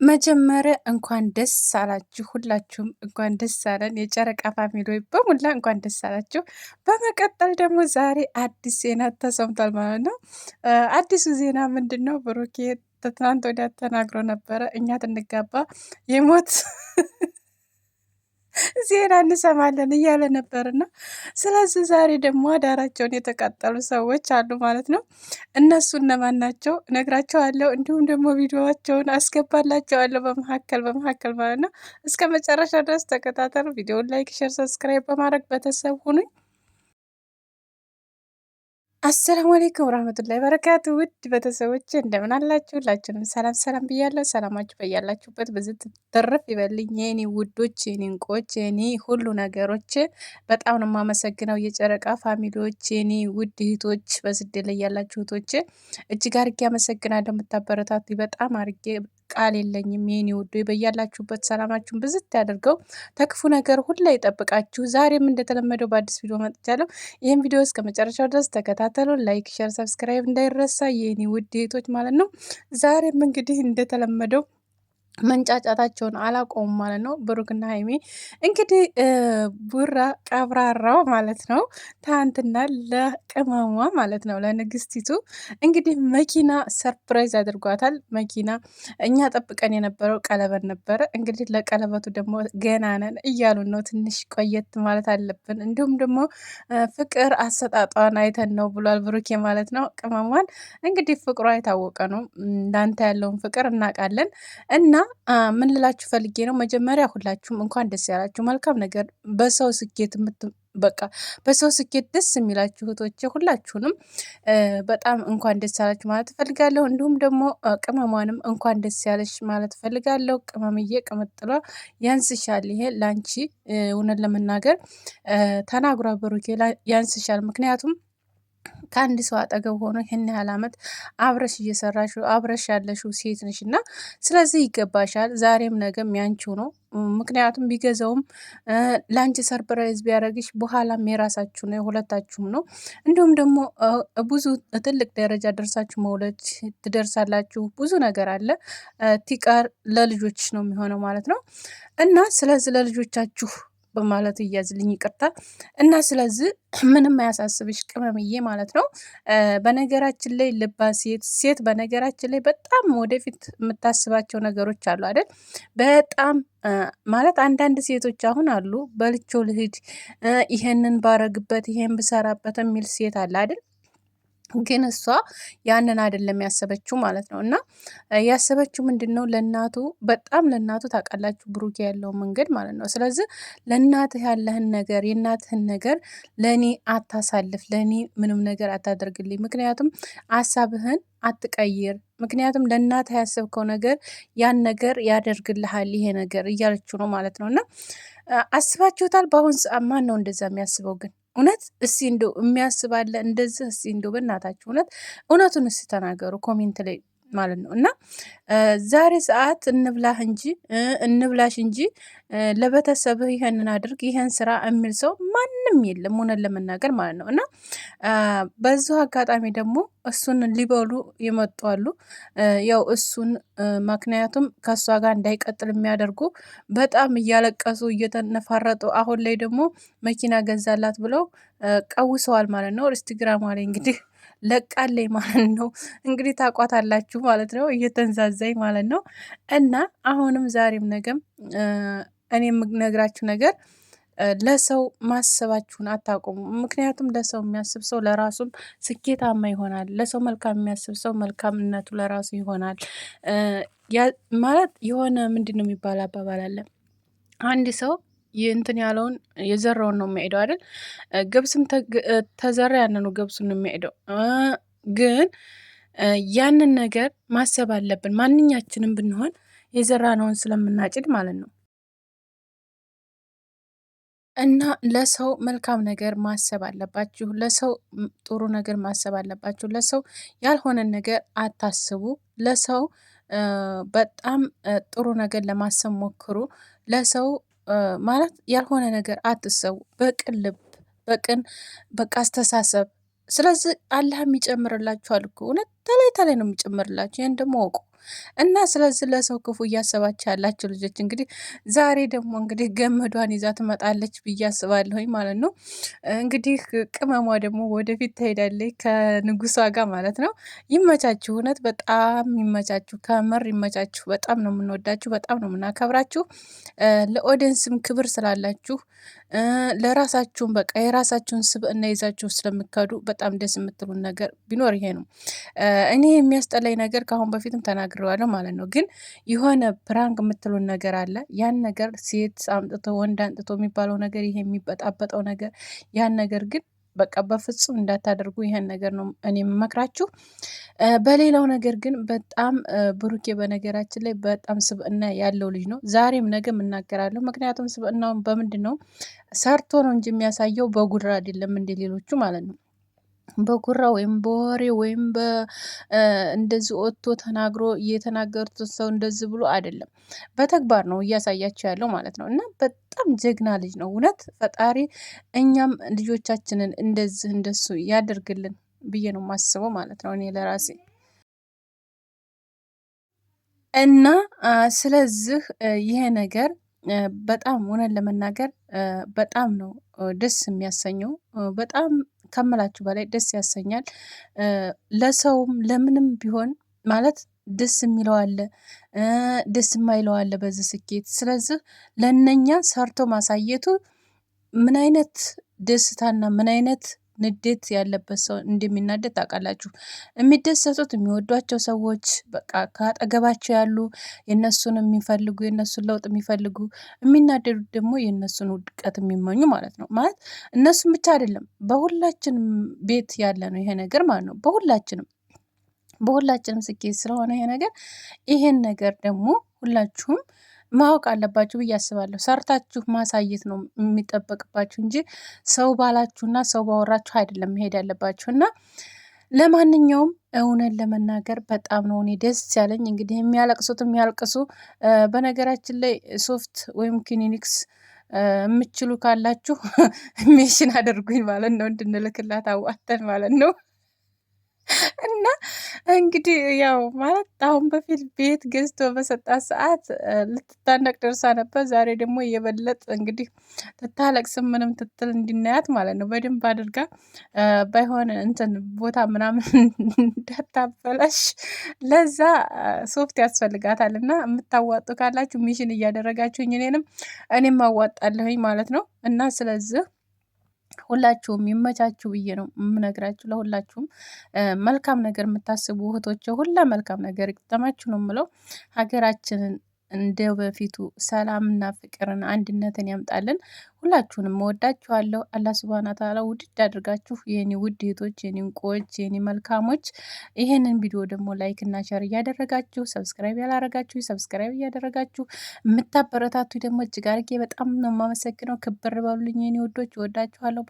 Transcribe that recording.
መጀመሪያ እንኳን ደስ አላችሁ ሁላችሁም እንኳን ደስ አለን የጨረቃ ፋሚሊዎች በሙላ እንኳን ደስ አላችሁ። በመቀጠል ደግሞ ዛሬ አዲስ ዜና ተሰምቷል ማለት ነው። አዲሱ ዜና ምንድን ነው? ብሩኬ ትናንት ወዲያ ተናግሮ ነበረ እኛ ትንጋባ የሞት ዜና እንሰማለን እያለ ነበርና፣ ስለዚህ ዛሬ ደግሞ አዳራቸውን የተቃጠሉ ሰዎች አሉ ማለት ነው። እነሱ እነማን ናቸው እነግራቸዋለሁ። እንዲሁም ደግሞ ቪዲዮዋቸውን አስገባላቸዋለሁ በመካከል ማለት ነው። እስከ መጨረሻ ድረስ ተከታተሉ። ቪዲዮውን ላይክ፣ ሼር፣ ሰብስክራይብ በማድረግ ቤተሰብ ሁኑኝ። አሰላሙ አለይኩም ወራህመቱላሂ ወበረካቱ። ውድ ቤተሰቦች እንደምን አላችሁ? ሁላችሁንም ሰላም ሰላም ብያለሁ። ሰላማችሁ በያላችሁበት ብዙ ትርፍ ይበልኝ የኔ ውዶች፣ የኔ እንቁዎች፣ የኔ ሁሉ ነገሮች። በጣም ነው የማመሰግነው የጨረቃ ፋሚሊዎች፣ የኔ ውድ እህቶች፣ በስደት ላይ ያላችሁ እህቶች እጅግ አርጌ አመሰግናለሁ። የምታበረታቱ በጣም አርጌ ቃል የለኝም የኔ ውዱ። በያላችሁበት ሰላማችሁን ብዝት ያደርገው፣ ተክፉ ነገር ሁላ ይጠብቃችሁ። ዛሬም እንደተለመደው በአዲስ ቪዲዮ መጥቻለሁ። ይህን ቪዲዮ እስከ መጨረሻው ድረስ ተከታተሉ። ላይክ፣ ሼር፣ ሰብስክራይብ እንዳይረሳ የኔ ውድ እህቶች ማለት ነው። ዛሬም እንግዲህ እንደተለመደው መንጫጫታቸውን አላቆሙም ማለት ነው። ብሩክና ሀይሚ እንግዲህ ቡራ ቀብራራው ማለት ነው ትናንትና ለቅመሟ ማለት ነው ለንግስቲቱ እንግዲህ መኪና ሰርፕራይዝ አድርጓታል። መኪና እኛ ጠብቀን የነበረው ቀለበት ነበረ። እንግዲህ ለቀለበቱ ደግሞ ገና ነን እያሉን ነው። ትንሽ ቆየት ማለት አለብን። እንዲሁም ደግሞ ፍቅር አሰጣጧን አይተን ነው ብሏል ብሩኬ ማለት ነው። ቅመሟን እንግዲህ ፍቅሯ የታወቀ ነው። እንዳንተ ያለውን ፍቅር እናውቃለን እና ምን ልላችሁ ፈልጌ ነው፣ መጀመሪያ ሁላችሁም እንኳን ደስ ያላችሁ። መልካም ነገር በሰው ስኬት በቃ በሰው ስኬት ደስ የሚላችሁ እህቶቼ ሁላችሁንም በጣም እንኳን ደስ ያላችሁ ማለት እፈልጋለሁ። እንዲሁም ደግሞ ቅመሟንም እንኳን ደስ ያለሽ ማለት እፈልጋለሁ። ቅመምዬ ቅምጥሏ ያንስሻል። ይሄ ላንቺ እውነት ለመናገር ተናግሯ ብሩኬ ያንስሻል። ምክንያቱም ከአንድ ሰው አጠገብ ሆኖ ይህን ያህል ዓመት አብረሽ እየሰራሽ አብረሽ ያለሽው ሴት ነሽ እና ስለዚህ ይገባሻል። ዛሬም ነገም ያንቺው ነው። ምክንያቱም ቢገዛውም ለአንቺ ሰርፕራይዝ ቢያደርግሽ በኋላም የራሳችሁ ነው፣ የሁለታችሁም ነው። እንዲሁም ደግሞ ብዙ ትልቅ ደረጃ ደርሳችሁ መውለድ ትደርሳላችሁ። ብዙ ነገር አለ። ቲቃር ለልጆች ነው የሚሆነው ማለት ነው እና ስለዚህ ለልጆቻችሁ በማለት እያዝልኝ ይቅርታ እና ስለዚህ ምንም አያሳስብሽ ቅመምዬ ማለት ነው። በነገራችን ላይ ልባ ሴት በነገራችን ላይ በጣም ወደፊት የምታስባቸው ነገሮች አሉ አይደል? በጣም ማለት አንዳንድ ሴቶች አሁን አሉ በልቼው ልሂድ፣ ይሄንን ባረግበት፣ ይሄን ብሰራበት የሚል ሴት አለ አይደል? ግን እሷ ያንን አይደለም ያሰበችው ማለት ነው። እና ያሰበችው ምንድን ነው? ለእናቱ በጣም ለእናቱ ታውቃላችሁ ብሩክ ያለው መንገድ ማለት ነው። ስለዚህ ለእናትህ ያለህን ነገር የእናትህን ነገር ለእኔ አታሳልፍ፣ ለእኔ ምንም ነገር አታደርግልኝ፣ ምክንያቱም ሀሳብህን አትቀይር፣ ምክንያቱም ለእናትህ ያሰብከው ነገር ያን ነገር ያደርግልሃል ይሄ ነገር እያለችው ነው ማለት ነው። እና አስባችሁታል? በአሁን ማን ነው እንደዛ የሚያስበው ግን? እውነት እስቲ እንደው የሚያስባለ እንደዚህ? እስቲ እንደው በእናታችሁ እውነቱን እስቲ ተናገሩ ኮሜንት ላይ ማለት ነው። እና ዛሬ ሰዓት እንብላህ እንጂ እንብላሽ እንጂ ለቤተሰብህ ይሄንን አድርግ ይሄን ስራ የሚል ሰው ማንም የለም፣ እውነት ለመናገር ማለት ነው። እና በዚሁ አጋጣሚ ደግሞ እሱን ሊበሉ የመጡ አሉ። ያው እሱን ምክንያቱም ከእሷ ጋር እንዳይቀጥል የሚያደርጉ በጣም እያለቀሱ እየተነፋረጡ፣ አሁን ላይ ደግሞ መኪና ገዛላት ብለው ቀውሰዋል ማለት ነው። ኢንስታግራም ላይ እንግዲህ ለቃለኝ ማለት ነው። እንግዲህ ታቋታላችሁ ማለት ነው። እየተንዛዛኝ ማለት ነው። እና አሁንም ዛሬም ነገም እኔ የምነግራችሁ ነገር ለሰው ማሰባችሁን አታቆሙ። ምክንያቱም ለሰው የሚያስብ ሰው ለራሱም ስኬታማ ይሆናል። ለሰው መልካም የሚያስብ ሰው መልካምነቱ ለራሱ ይሆናል። ማለት የሆነ ምንድን ነው የሚባል አባባል አለ። አንድ ሰው እንትን ያለውን የዘራውን ነው የሚሄደው አይደል? ገብስም ተዘራ ያንኑ ገብሱን ነው የሚሄደው። ግን ያንን ነገር ማሰብ አለብን ማንኛችንም ብንሆን የዘራነውን ስለምናጭድ ማለት ነው። እና ለሰው መልካም ነገር ማሰብ አለባችሁ። ለሰው ጥሩ ነገር ማሰብ አለባችሁ። ለሰው ያልሆነን ነገር አታስቡ። ለሰው በጣም ጥሩ ነገር ለማሰብ ሞክሩ። ለሰው ማለት ያልሆነ ነገር አትሰቡ። በቅን ልብ፣ በቅን በቃ አስተሳሰብ። ስለዚህ አላህ የሚጨምርላችኋል እኮ እውነት ተላይ ተላይ ነው የሚጨምርላችሁ። ይህን ደግሞ ወቁ። እና ስለዚህ ለሰው ክፉ እያሰባችሁ ያላችሁ ልጆች እንግዲህ ዛሬ ደግሞ እንግዲህ ገመዷን ይዛ ትመጣለች ብዬ አስባለሁኝ ማለት ነው። እንግዲህ ቅመሟ ደግሞ ወደፊት ትሄዳለች ከንጉሷ ጋር ማለት ነው። ይመቻችሁ፣ እውነት በጣም ይመቻችሁ፣ ከምር ይመቻችሁ። በጣም ነው የምንወዳችሁ፣ በጣም ነው የምናከብራችሁ። ለኦዲየንስም ክብር ስላላችሁ ለራሳችሁም በቃ የራሳችሁን ስብዕና ይዛችሁ ስለምከዱ በጣም ደስ የምትሉን ነገር ቢኖር ይሄ ነው። እኔ የሚያስጠላኝ ነገር ከአሁን በፊትም ተናግሬዋለሁ ማለት ነው። ግን የሆነ ፕራንክ የምትሉን ነገር አለ። ያን ነገር ሴት አምጥቶ ወንድ አምጥቶ የሚባለው ነገር ይሄ የሚበጣበጠው ነገር ያን ነገር ግን በቃ በፍጹም እንዳታደርጉ። ይሄን ነገር ነው እኔ የምመክራችሁ። በሌላው ነገር ግን በጣም ብሩኬ በነገራችን ላይ በጣም ስብዕና ያለው ልጅ ነው። ዛሬም ነገም እናገራለሁ። ምክንያቱም ስብዕናውን በምንድን ነው ሰርቶ ነው እንጂ የሚያሳየው በጉራ አይደለም እንደ ሌሎቹ ማለት ነው። በጉራ ወይም በወሬ ወይም እንደዚህ ወጥቶ ተናግሮ እየተናገሩት ሰው እንደዚህ ብሎ አይደለም፣ በተግባር ነው እያሳያቸው ያለው ማለት ነው። እና በጣም ጀግና ልጅ ነው እውነት። ፈጣሪ እኛም ልጆቻችንን እንደዚህ እንደሱ ያደርግልን ብዬ ነው የማስበው ማለት ነው እኔ ለራሴ እና ስለዚህ ይሄ ነገር በጣም እውነት ለመናገር በጣም ነው ደስ የሚያሰኘው። በጣም ከምላችሁ በላይ ደስ ያሰኛል። ለሰውም ለምንም ቢሆን ማለት ደስ የሚለው አለ፣ ደስ የማይለው አለ በዚህ ስኬት። ስለዚህ ለእነኛ ሰርቶ ማሳየቱ ምን አይነት ደስታና ምን አይነት ንዴት ያለበት ሰው እንደሚናደድ ታውቃላችሁ። የሚደሰቱት የሚወዷቸው ሰዎች በቃ ከአጠገባቸው ያሉ የእነሱን የሚፈልጉ የእነሱን ለውጥ የሚፈልጉ፣ የሚናደዱት ደግሞ የእነሱን ውድቀት የሚመኙ ማለት ነው። ማለት እነሱን ብቻ አይደለም በሁላችንም ቤት ያለ ነው ይሄ ነገር ማለት ነው። በሁላችንም ስኬት ስለሆነ ይሄ ነገር ይሄን ነገር ደግሞ ሁላችሁም ማወቅ አለባችሁ ብዬ አስባለሁ። ሰርታችሁ ማሳየት ነው የሚጠበቅባችሁ እንጂ ሰው ባላችሁና ሰው ባወራችሁ አይደለም መሄድ ያለባችሁ። እና ለማንኛውም እውነት ለመናገር በጣም ነው እኔ ደስ ያለኝ። እንግዲህ የሚያለቅሱት የሚያልቅሱ። በነገራችን ላይ ሶፍት ወይም ክሊኒክስ የምችሉ ካላችሁ ሜሽን አድርጉኝ ማለት ነው፣ እንድንልክላት አዋተን ማለት ነው። እና እንግዲህ ያው ማለት አሁን በፊት ቤት ገዝቶ በሰጣት ሰዓት ልትታነቅ ደርሳ ነበር። ዛሬ ደግሞ እየበለጥ እንግዲህ ትታለቅስም ምንም ትትል እንዲናያት ማለት ነው በደንብ አድርጋ ባይሆን እንትን ቦታ ምናምን እንዳታበላሽ ለዛ ሶፍት ያስፈልጋታል። እና የምታዋጡ ካላችሁ ሚሽን እያደረጋችሁኝ እኔም አዋጣለሁኝ ማለት ነው። እና ስለዚህ ሁላችሁም ይመቻችሁ ብዬ ነው የምነግራችሁ። ለሁላችሁም መልካም ነገር የምታስቡ እህቶች ሁላ መልካም ነገር ይግጠማችሁ ነው የምለው። ሀገራችንን እንደ በፊቱ ሰላምና ፍቅርን አንድነትን ያምጣልን። ሁላችሁንም እወዳችኋለሁ። አላህ ሱብሃነ ወተዓላ ውድድ አድርጋችሁ የኔ ውድ እህቶች፣ የኔ እንቁዎች፣ የኔ መልካሞች። ይሄንን ቪዲዮ ደግሞ ላይክ እና ሸር እያደረጋችሁ ሰብስክራይብ ያላረጋችሁ ሰብስክራይብ እያደረጋችሁ የምታበረታቱ ደግሞ እጅግ አድርጌ በጣም ነው የማመሰግነው። ክብር በሉልኝ የኔ ውዶች፣ እወዳችኋለሁ።